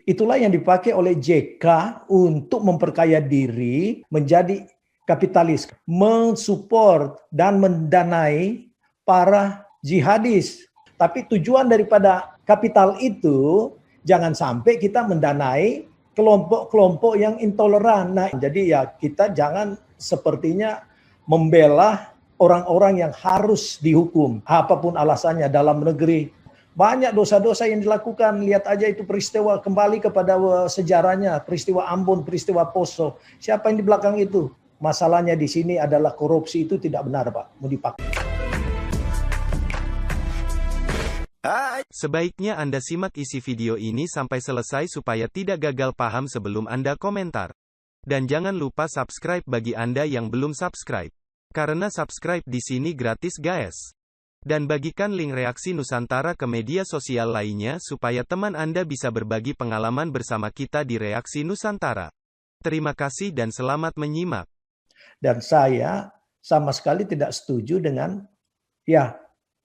Itulah yang dipakai oleh JK untuk memperkaya diri menjadi kapitalis, mensupport dan mendanai para jihadis. Tapi tujuan daripada kapital itu jangan sampai kita mendanai kelompok-kelompok yang intoleran. Nah, jadi ya kita jangan sepertinya membela orang-orang yang harus dihukum, apapun alasannya dalam negeri. Banyak dosa-dosa yang dilakukan. Lihat aja itu peristiwa, kembali kepada sejarahnya, peristiwa Ambon, peristiwa Poso. Siapa yang di belakang itu? Masalahnya di sini adalah korupsi itu tidak benar, Pak. Mau dipakai. Sebaiknya Anda simak isi video ini sampai selesai supaya tidak gagal paham sebelum Anda komentar. Dan jangan lupa subscribe bagi Anda yang belum subscribe. Karena subscribe di sini gratis, guys. Dan bagikan link reaksi Nusantara ke media sosial lainnya supaya teman Anda bisa berbagi pengalaman bersama kita di Reaksi Nusantara. Terima kasih dan selamat menyimak. Dan saya sama sekali tidak setuju dengan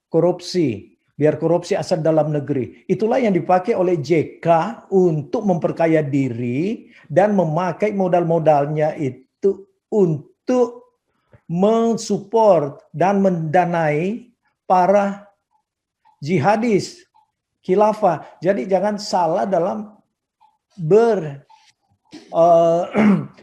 korupsi. Biar korupsi asal dalam negeri. Itulah yang dipakai oleh JK untuk memperkaya diri dan memakai modal-modalnya itu untuk mensupport dan mendanai para jihadis, khilafah. Jadi jangan salah dalam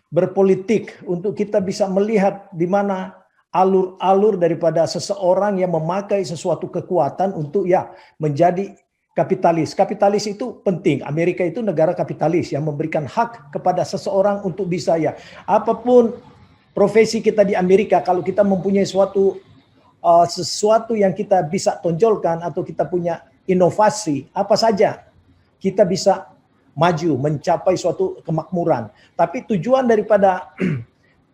berpolitik untuk kita bisa melihat di mana alur-alur daripada seseorang yang memakai sesuatu kekuatan untuk menjadi kapitalis. Kapitalis itu penting. Amerika itu negara kapitalis yang memberikan hak kepada seseorang untuk bisa apapun profesi kita di Amerika, kalau kita mempunyai sesuatu yang kita bisa tonjolkan atau kita punya inovasi, apa saja kita bisa maju mencapai suatu kemakmuran. Tapi tujuan daripada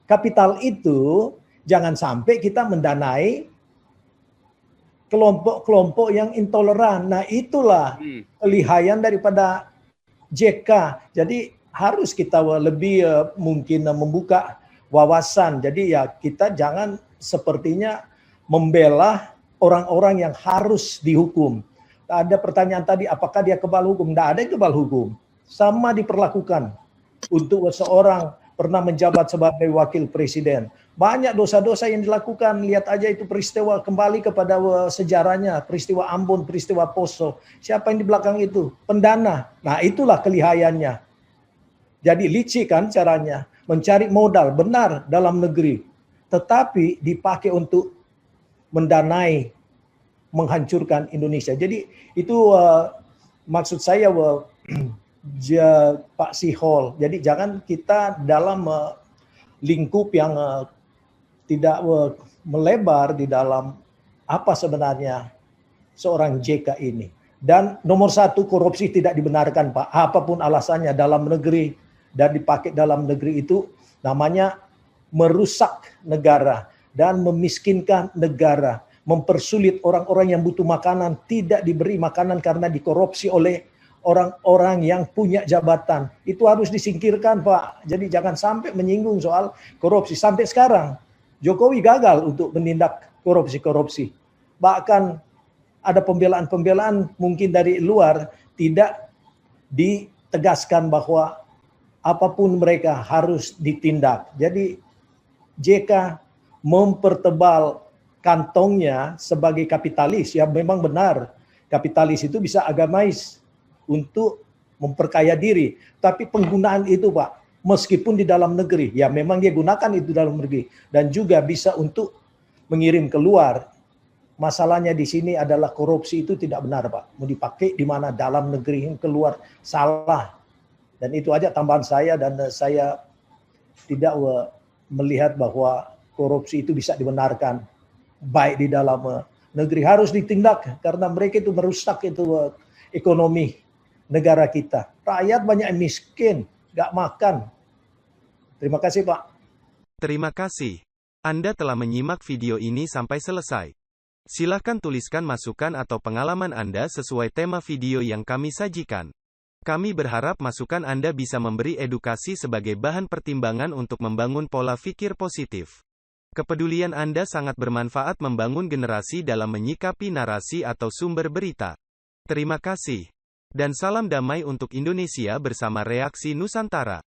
kapital itu jangan sampai kita mendanai kelompok-kelompok yang intoleran. Nah, itulah kelihayan daripada JK. Jadi harus kita lebih mungkin membuka wawasan. Jadi kita jangan sepertinya membela orang-orang yang harus dihukum. Ada pertanyaan tadi, apakah dia kebal hukum? Tidak ada yang kebal hukum. Sama diperlakukan untuk seorang pernah menjabat sebagai wakil presiden. Banyak dosa-dosa yang dilakukan. Lihat aja itu peristiwa, kembali kepada sejarahnya, peristiwa Ambon, peristiwa Poso. Siapa yang di belakang itu? Pendana. Nah, itulah kelihayannya. Jadi licik kan caranya. Mencari modal benar dalam negeri. Tetapi dipakai untuk mendanai, menghancurkan Indonesia. Jadi itu maksud saya Pak Sihol. Jadi jangan kita dalam lingkup yang tidak melebar di dalam apa sebenarnya seorang JK ini. Dan nomor satu, korupsi tidak dibenarkan, Pak. Apapun alasannya dalam negeri dan dipakai dalam negeri itu namanya merusak negara dan memiskinkan negara, mempersulit orang-orang yang butuh makanan, tidak diberi makanan karena dikorupsi oleh orang-orang yang punya jabatan. Itu harus disingkirkan, Pak. Jadi jangan sampai menyinggung soal korupsi. Sampai sekarang Jokowi gagal untuk menindak korupsi-korupsi. Bahkan ada pembelaan-pembelaan mungkin dari luar, tidak ditegaskan bahwa apapun mereka harus ditindak. Jadi JK mempertebal kantongnya sebagai kapitalis. Ya memang benar, kapitalis itu bisa agamais untuk memperkaya diri. Tapi penggunaan itu, Pak, meskipun di dalam negeri, ya memang dia gunakan itu dalam negeri. Dan juga bisa untuk mengirim keluar. Masalahnya di sini adalah korupsi itu tidak benar, Pak. Mau dipakai di mana dalam negeri, yang keluar salah. Dan itu aja tambahan saya, dan saya tidak melihat bahwa korupsi itu bisa dibenarkan. Baik di dalam negeri harus ditindak karena mereka itu merusak itu ekonomi negara kita. Rakyat banyak yang miskin, nggak makan. Terima kasih, Pak. Terima kasih. Anda telah menyimak video ini sampai selesai. Silakan tuliskan masukan atau pengalaman Anda sesuai tema video yang kami sajikan. Kami berharap masukan Anda bisa memberi edukasi sebagai bahan pertimbangan untuk membangun pola pikir positif. Kepedulian Anda sangat bermanfaat membangun generasi dalam menyikapi narasi atau sumber berita. Terima kasih. Dan salam damai untuk Indonesia bersama Reaksi Nusantara.